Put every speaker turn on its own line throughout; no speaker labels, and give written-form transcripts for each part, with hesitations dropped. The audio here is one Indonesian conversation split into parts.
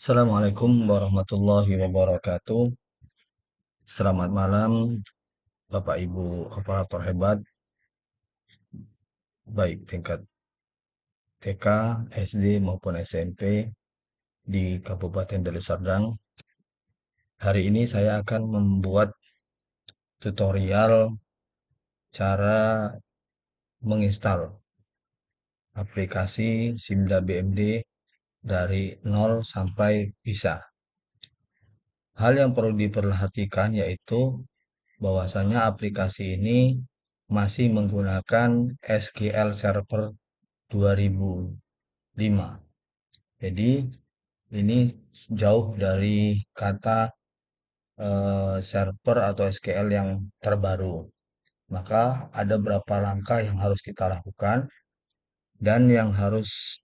Assalamualaikum warahmatullahi wabarakatuh. Selamat malam, Bapak Ibu operator hebat, baik tingkat TK, SD maupun SMP di Kabupaten Deli Serdang. Hari ini saya akan membuat tutorial cara menginstal aplikasi Simda BMD dari nol sampai bisa. Hal yang perlu diperhatikan yaitu bahwasanya aplikasi ini masih menggunakan SQL Server 2005. Jadi ini jauh dari kata server atau SQL yang terbaru. Maka ada beberapa langkah yang harus kita lakukan dan yang harus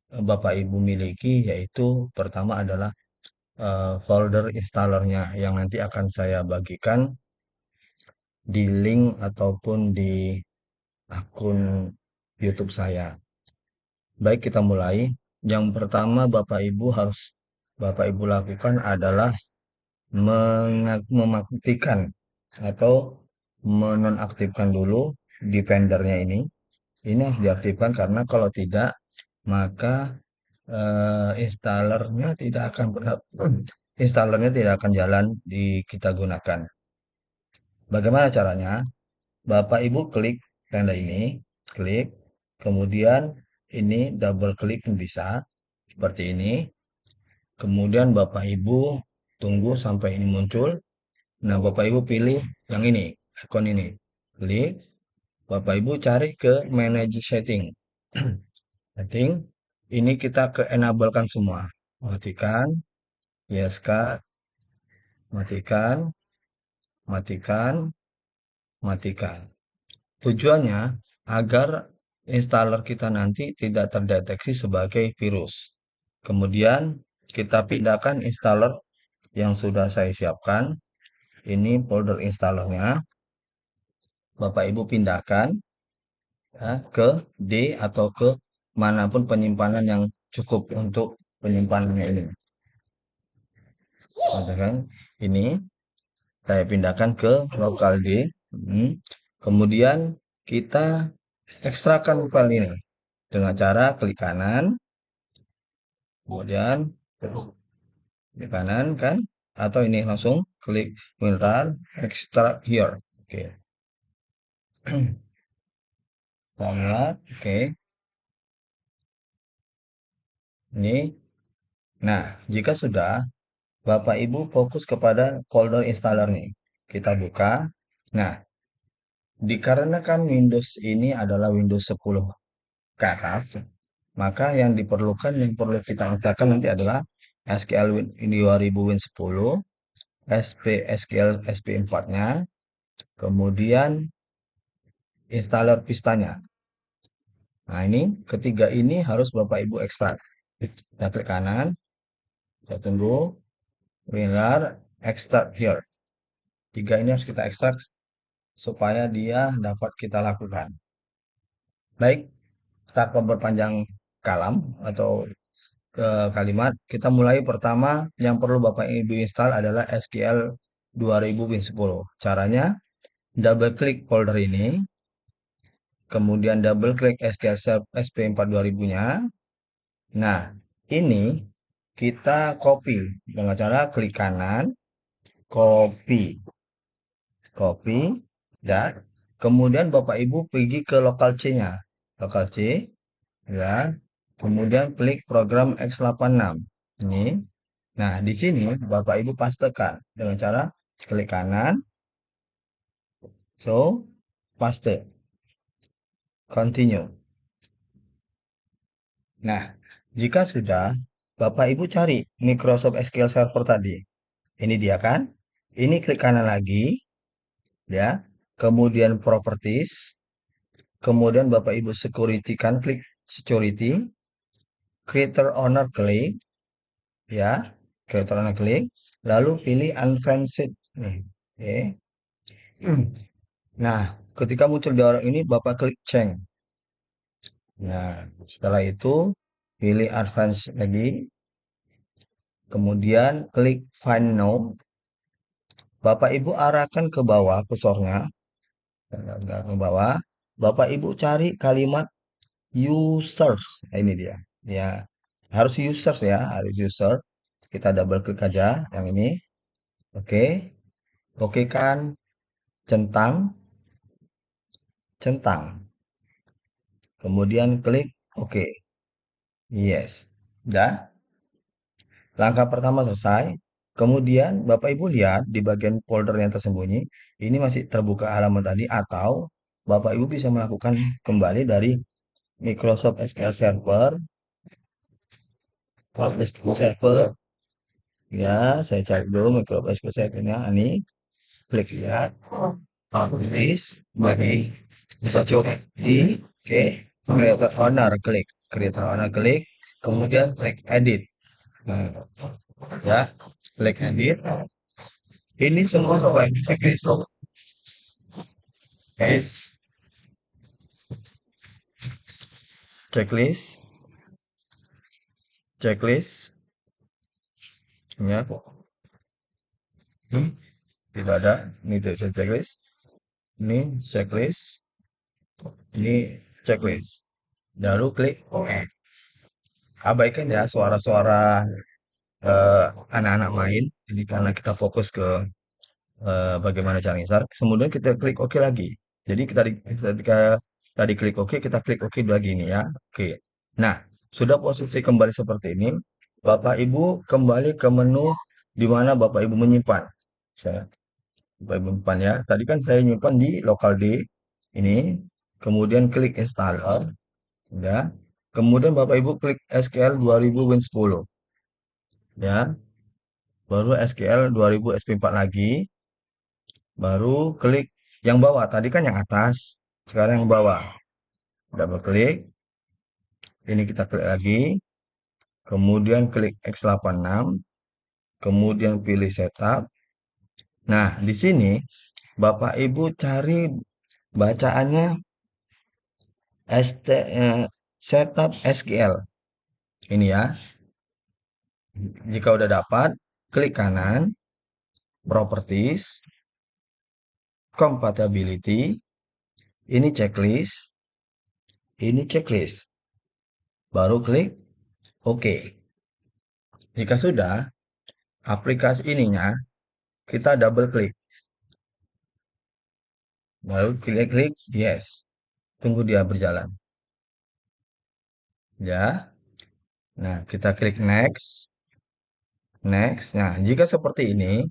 Bapak Ibu miliki, yaitu pertama adalah folder installernya yang nanti akan saya bagikan di link ataupun di akun YouTube saya. Baik, kita mulai. Yang pertama Bapak Ibu lakukan adalah memaktikan atau menonaktifkan dulu Defendernya ini. Ini harus diaktifkan karena kalau tidak maka installernya tidak akan jalan di kita gunakan. Bagaimana caranya? Bapak Ibu klik tanda ini, klik, kemudian ini double klik pun bisa seperti ini. Kemudian Bapak Ibu tunggu sampai ini muncul. Nah, Bapak Ibu pilih yang ini, ikon ini. Klik, Bapak Ibu cari ke manage setting. Setting, ini kita ke enablekan semua. Matikan, yes Kak, matikan, matikan, matikan. Tujuannya agar installer kita nanti tidak terdeteksi sebagai virus. Kemudian kita pindahkan installer yang sudah saya siapkan. Ini folder installernya. Bapak Ibu pindahkan ya, ke D atau ke manapun penyimpanan yang cukup untuk penyimpanannya ini. Kan? Ini saya pindahkan ke lokal D. Kemudian kita ekstrakan file ini dengan cara klik kanan, kemudian klik kanan kan, atau ini langsung klik WinRAR extract here. Oke. Kita lihat, oke. Ini. Nah, jika sudah, Bapak Ibu fokus kepada folder installer nih. Kita buka. Nah, dikarenakan Windows ini adalah Windows 10 ke atas, maka yang diperlukan yang perlu kita installkan nanti adalah SQL 2000 Win 10, SQL SP4-nya, kemudian installer Vista-nya. Nah, ini ketiga ini harus Bapak Ibu ekstrak. Kita klik kanan, saya tunggu, WinRAR extract here. Tiga ini harus kita ekstrak supaya dia dapat kita lakukan. Baik, tanpa berpanjang kalam atau kalimat, kita mulai pertama yang perlu Bapak Ibu install adalah SQL 2000 Win 10. Caranya, double klik folder ini, kemudian double klik SQL SP4 2000-nya. Nah, ini kita copy dengan cara klik kanan, copy, copy, dan kemudian Bapak Ibu pergi ke lokal C-nya, lokal C, ya. Kemudian klik program X86. Ini. Nah, di sini Bapak Ibu pastekan dengan cara klik kanan, so, paste, continue. Nah, jika sudah, Bapak Ibu cari Microsoft SQL Server tadi. Ini dia kan? Ini klik kanan lagi, ya. Kemudian properties, kemudian Bapak Ibu security kan, klik security, creator owner klik, ya, creator owner klik, lalu pilih advanced nih, oke. Nah, ketika muncul di orang ini, Bapak klik change. Nah, setelah itu pilih advance lagi, kemudian klik Find Now. Bapak Ibu arahkan ke bawah kursornya, ke bawah. Bapak Ibu cari kalimat users. Nah, ini dia. Ya, harus users ya, harus user. Kita double klik aja yang ini. Oke. Oke kan centang, centang. Kemudian klik oke. Yes. Udah. Langkah pertama selesai. Kemudian Bapak Ibu lihat di bagian folder yang tersembunyi, ini masih terbuka halaman tadi atau Bapak Ibu bisa melakukan kembali dari Microsoft SQL Server, SQL Server. Ya, saya cari dulu Microsoft SQL Server-nya. Ini klik lihat, tulis bagi search di oke, Creator Owner klik, Creator Owner klik, kemudian klik Edit. Nah, ya, klik Edit. Ini semua checklist. S checklist, checklist, ya. Hmm, tidak ada. Ini checklist. Ini checklist. Ini checklist. Lalu klik OK. Abaikan ya suara-suara anak-anak main. Ini karena kita fokus ke bagaimana cara install. Kemudian kita klik OK lagi. Jadi ketika tadi klik OK, kita klik OK lagi ini ya. Oke. Nah, sudah posisi kembali seperti ini. Bapak Ibu kembali ke menu di mana Bapak Ibu menyimpan. Saya Bapak Ibu menyimpan ya. Tadi kan saya nyimpan di local D ini. Kemudian klik installer, ya. Kemudian Bapak Ibu klik SQL 2000 Win 10, ya. Baru SQL 2000 SP4 lagi. Baru klik yang bawah. Tadi kan yang atas, sekarang yang bawah. Double klik. Ini kita klik lagi. Kemudian klik X86. Kemudian pilih setup. Nah, di sini Bapak Ibu cari bacaannya setup SQL. Ini ya. Jika udah dapat, klik kanan, properties, compatibility, ini checklist, ini checklist. Baru klik OK. Jika sudah, aplikasi ininya kita double klik. Baru klik yes. Tunggu dia berjalan. Ya. Nah, kita klik next. Next. Nah, jika seperti ini,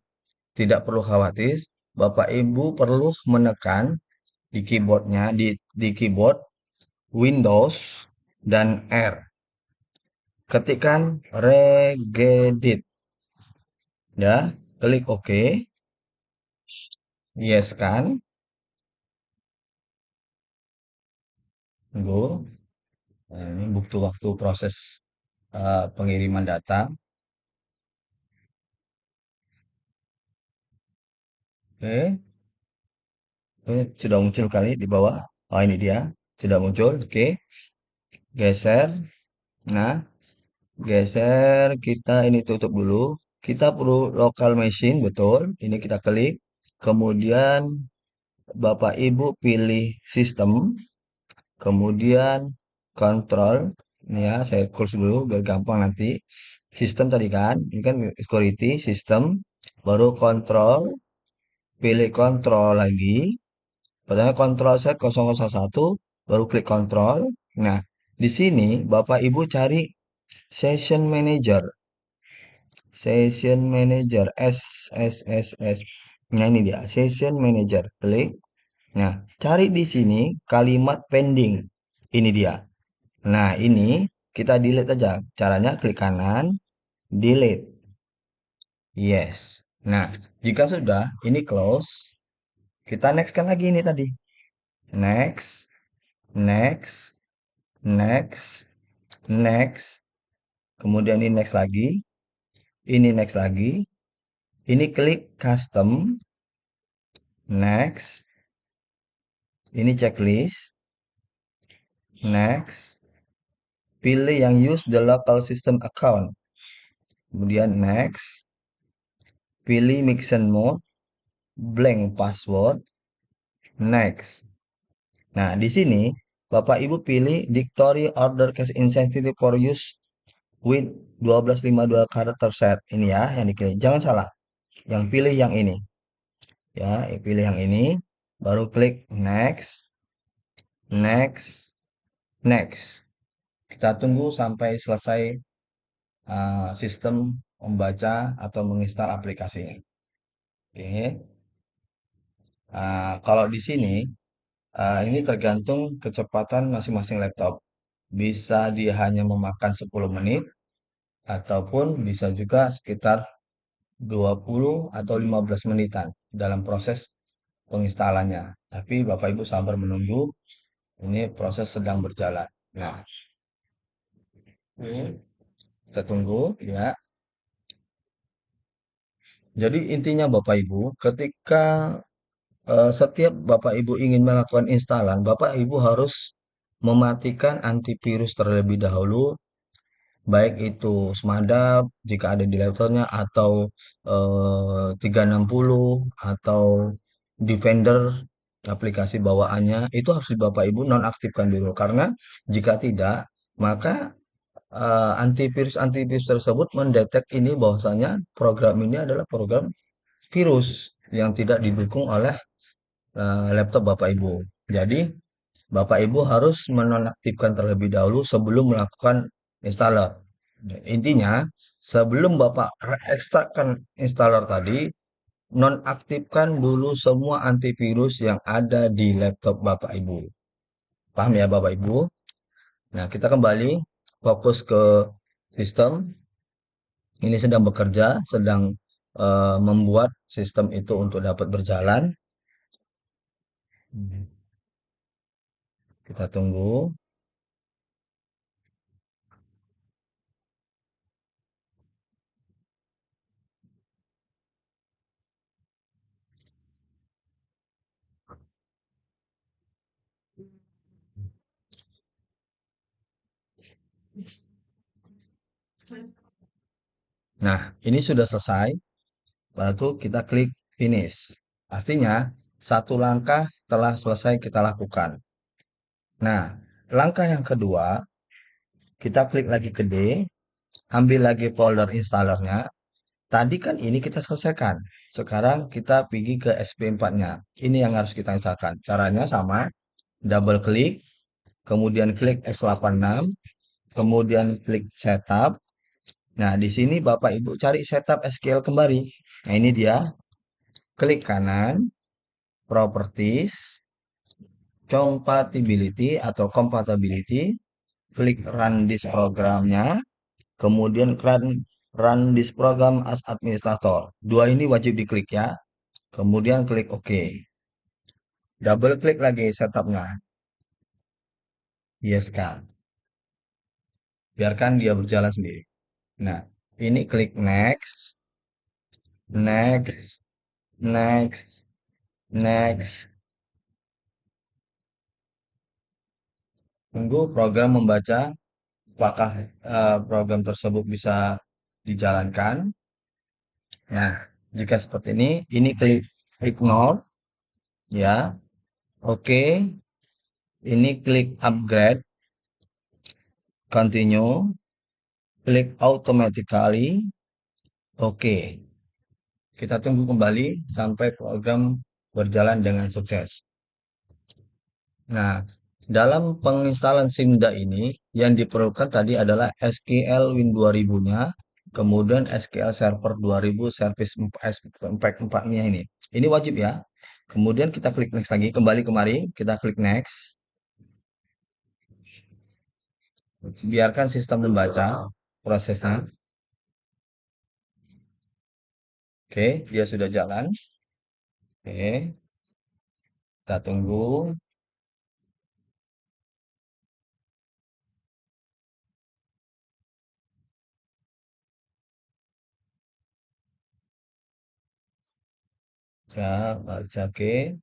tidak perlu khawatir. Bapak Ibu perlu menekan di keyboardnya, di keyboard Windows dan R. Ketikkan regedit. Ya, klik OK. Yes kan? Tunggu. Nah, ini butuh waktu proses pengiriman data. Oke. Sudah muncul kali di bawah. Oh, ini dia. Sudah muncul. Oke. Geser. Nah, geser. Kita ini tutup dulu. Kita perlu local machine, betul. Ini kita klik. Kemudian Bapak Ibu pilih sistem. Kemudian kontrol. Ini ya, saya kursus dulu biar gampang nanti. Sistem tadi kan, ini kan security, sistem. Baru kontrol. Pilih kontrol lagi. Pertama kontrol set 001, baru klik kontrol. Nah, di sini Bapak Ibu cari session manager. Session manager S. Nah, ini dia, session manager. Klik. Nah, cari di sini kalimat pending. Ini dia. Nah, ini kita delete aja. Caranya klik kanan, delete. Yes. Nah, jika sudah, ini close. Kita next kan lagi ini tadi. Next, next, next, next, kemudian ini next lagi, ini next lagi, ini klik custom, next, ini checklist, next, pilih yang use the local system account. kemudian next, pilih mixen mode, blank password, next. Nah, di sini Bapak Ibu pilih dictory order case insensitive for use with 1252 karakter set. Ini ya yang dipilih. Jangan salah. Yang pilih yang ini. Ya, pilih yang ini, baru klik next, next, next. Kita tunggu sampai selesai sistem membaca atau menginstal aplikasinya. Oke. Kalau di sini ini tergantung kecepatan masing-masing laptop. Bisa dia hanya memakan 10 menit ataupun bisa juga sekitar 20 atau 15 menitan dalam proses penginstalannya. Tapi Bapak Ibu sabar menunggu, ini proses sedang berjalan. Nah, ini kita tunggu ya. Jadi intinya Bapak Ibu, ketika setiap Bapak Ibu ingin melakukan instalan, Bapak Ibu harus mematikan antivirus terlebih dahulu, baik itu Smadap jika ada di laptopnya atau 360 atau Defender aplikasi bawaannya itu harus Bapak Ibu nonaktifkan dulu karena jika tidak maka antivirus tersebut mendetek ini bahwasanya program ini adalah program virus yang tidak didukung oleh laptop Bapak Ibu. Jadi Bapak Ibu harus menonaktifkan terlebih dahulu sebelum melakukan installer. Intinya, sebelum Bapak ekstrakkan installer tadi, nonaktifkan dulu semua antivirus yang ada di laptop Bapak Ibu. Paham ya Bapak Ibu? Nah, kita kembali fokus ke sistem. Ini sedang bekerja, sedang membuat sistem itu untuk dapat berjalan. Kita tunggu. Nah, ini sudah selesai. Lalu kita klik finish. Artinya, satu langkah telah selesai kita lakukan. Nah, langkah yang kedua, kita klik lagi ke D, ambil lagi folder installernya. Tadi kan ini kita selesaikan. Sekarang kita pergi ke SP4-nya. Ini yang harus kita instalkan. Caranya sama, double klik, kemudian klik S86, kemudian klik setup. Nah, di sini Bapak Ibu cari setup SQL kembali. Nah, ini dia. Klik kanan, properties, compatibility atau compatibility, klik run this programnya, kemudian run this program as administrator. Dua ini wajib diklik ya. Kemudian klik OK. Double klik lagi setupnya. Yes kan. Biarkan dia berjalan sendiri. Nah, ini klik next, next, next, next. Tunggu program membaca apakah program tersebut bisa dijalankan. Nah, jika seperti ini klik ignore, ya. Oke, ini klik upgrade, continue, klik automatically, oke. Kita tunggu kembali sampai program berjalan dengan sukses. Nah, dalam penginstalan Simda ini yang diperlukan tadi adalah SQL Win 2000-nya, kemudian SQL Server 2000 Service 4-nya ini. Ini wajib ya. Kemudian kita klik next lagi, kembali kemari, kita klik next. Biarkan sistem membaca prosesnya. Oke, dia sudah jalan. Oke, kita tunggu. Ya, baca oke.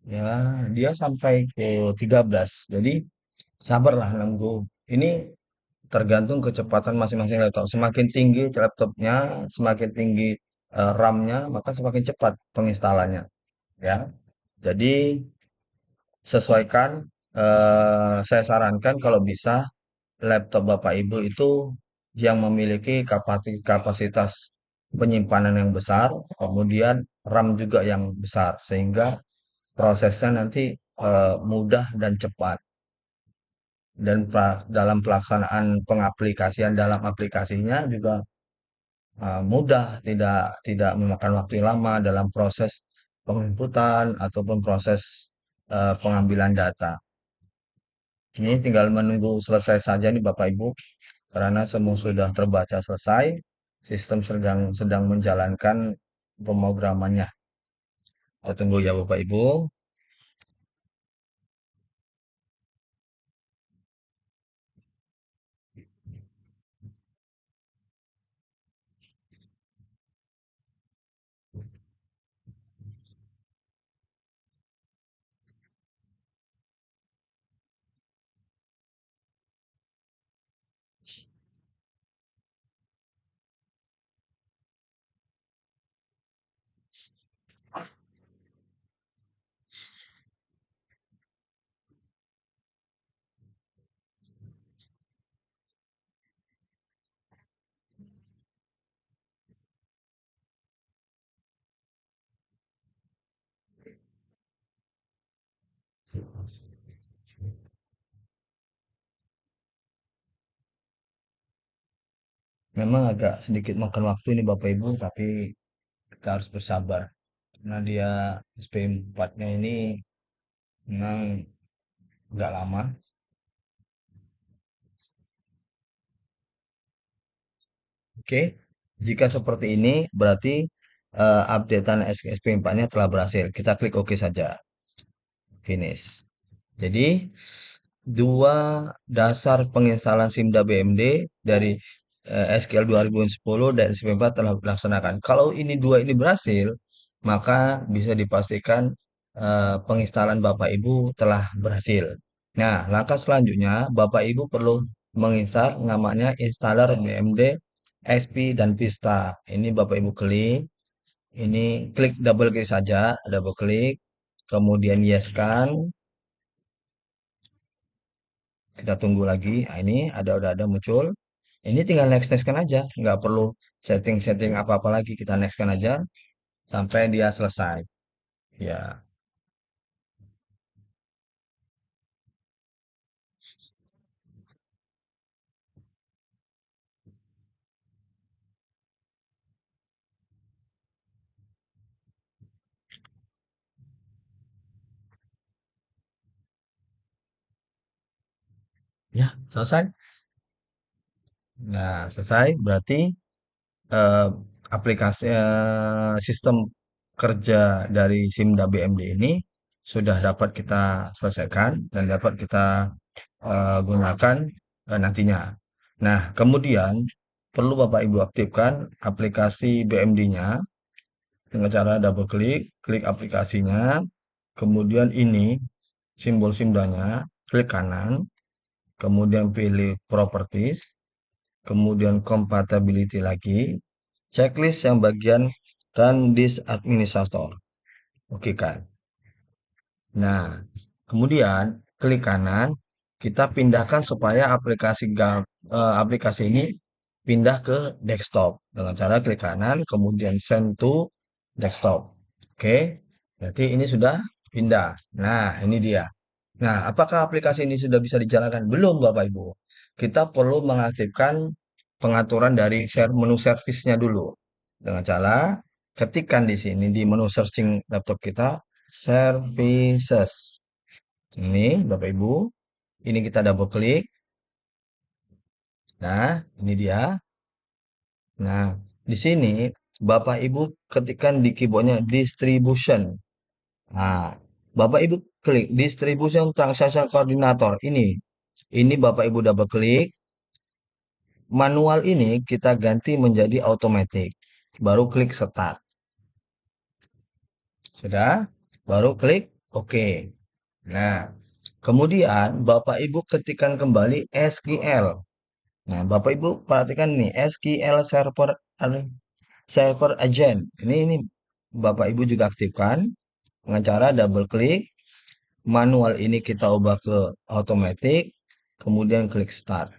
Ya, dia sampai ke 13. Jadi sabarlah nunggu. Ini tergantung kecepatan masing-masing laptop. Semakin tinggi laptopnya, semakin tinggi RAM-nya, maka semakin cepat penginstalannya. Ya, jadi sesuaikan. Saya sarankan kalau bisa laptop Bapak Ibu itu yang memiliki kapasitas penyimpanan yang besar, kemudian RAM juga yang besar, sehingga prosesnya nanti mudah dan cepat. Dan dalam pelaksanaan pengaplikasian dalam aplikasinya juga mudah, tidak tidak memakan waktu yang lama dalam proses penginputan ataupun proses pengambilan data. Ini tinggal menunggu selesai saja nih Bapak Ibu, karena semua sudah terbaca selesai, sistem sedang menjalankan pemrogramannya. Kita tunggu ya Bapak Ibu. Memang agak sedikit makan waktu ini Bapak Ibu, tapi kita harus bersabar. Karena dia SP4-nya ini memang nggak lama. Oke, jika seperti ini berarti updatean SP4-nya telah berhasil. Kita klik OK saja, finish. Jadi dua dasar penginstalan SIMDA BMD dari SQL 2010 dan SP4 telah dilaksanakan. Kalau ini dua ini berhasil, maka bisa dipastikan penginstalan Bapak Ibu telah berhasil. Nah, langkah selanjutnya Bapak Ibu perlu menginstal namanya installer BMD, XP dan Vista. Ini Bapak Ibu klik, ini klik double klik saja, double klik, kemudian yes kan. Kita tunggu lagi. Nah, ini udah ada muncul. Ini tinggal next next kan aja, nggak perlu setting-setting apa-apa lagi. Kita next kan aja sampai dia selesai. Ya, ya selesai. Nah, selesai berarti eh, aplikasi sistem kerja dari SIMDA BMD ini sudah dapat kita selesaikan dan dapat kita gunakan nantinya. Nah, kemudian perlu Bapak Ibu aktifkan aplikasi BMD-nya dengan cara double klik, klik aplikasinya, kemudian ini simbol SIMDA-nya, klik kanan, kemudian pilih properties, kemudian compatibility lagi, checklist yang bagian dan disk administrator. Oke kan. Nah, kemudian klik kanan, kita pindahkan supaya aplikasi ini pindah ke desktop dengan cara klik kanan, kemudian send to desktop. Oke, berarti ini sudah pindah. Nah, ini dia. Nah, apakah aplikasi ini sudah bisa dijalankan? Belum, Bapak Ibu. Kita perlu mengaktifkan pengaturan dari menu servisnya dulu. Dengan cara ketikkan di sini di menu searching laptop kita, services. Ini, Bapak Ibu. Ini kita double klik. Nah, ini dia. Nah, di sini Bapak Ibu ketikkan di keyboardnya distribution. Nah, Bapak Ibu klik distribution transaction coordinator ini. Ini Bapak Ibu double klik. Manual ini kita ganti menjadi automatic. Baru klik start. Sudah? Baru klik Oke. Nah, kemudian Bapak Ibu ketikkan kembali SQL. Nah, Bapak Ibu perhatikan nih SQL server agent. Ini Bapak Ibu juga aktifkan dengan cara double klik. Manual ini kita ubah ke automatic, kemudian klik start.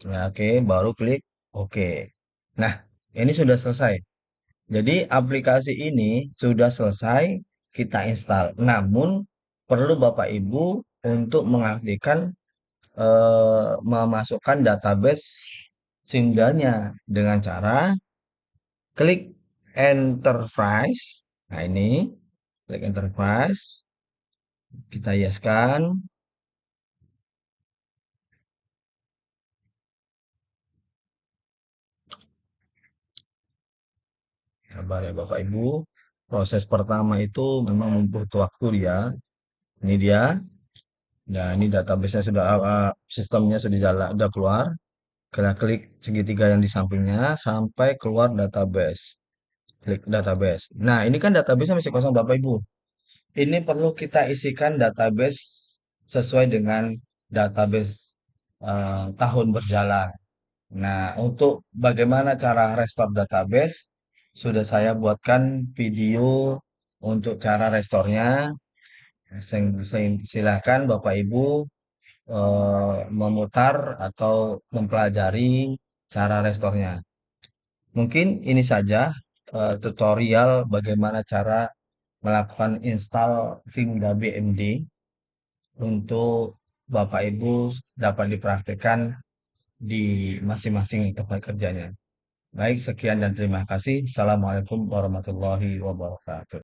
Nah, oke, baru klik oke. Nah, ini sudah selesai. Jadi aplikasi ini sudah selesai kita install. Namun perlu Bapak Ibu untuk mengaktifkan memasukkan database singlenya dengan cara klik enterprise. Nah, ini klik enterprise, kita yeskan. Sabar ya Bapak Ibu. Proses pertama itu memang butuh waktu dia. Ini dia. Nah, ini database-nya sudah sistemnya sudah jalan, sudah keluar. Kita klik segitiga yang di sampingnya sampai keluar database. Klik database. Nah, ini kan database masih kosong Bapak Ibu. Ini perlu kita isikan database sesuai dengan database tahun berjalan. Nah, untuk bagaimana cara restore database, sudah saya buatkan video untuk cara restore-nya. Silahkan Bapak Ibu memutar atau mempelajari cara restore-nya. Mungkin ini saja tutorial bagaimana cara melakukan install Singa BMD untuk Bapak Ibu dapat dipraktikkan di masing-masing tempat kerjanya. Baik, sekian dan terima kasih. Assalamualaikum warahmatullahi wabarakatuh.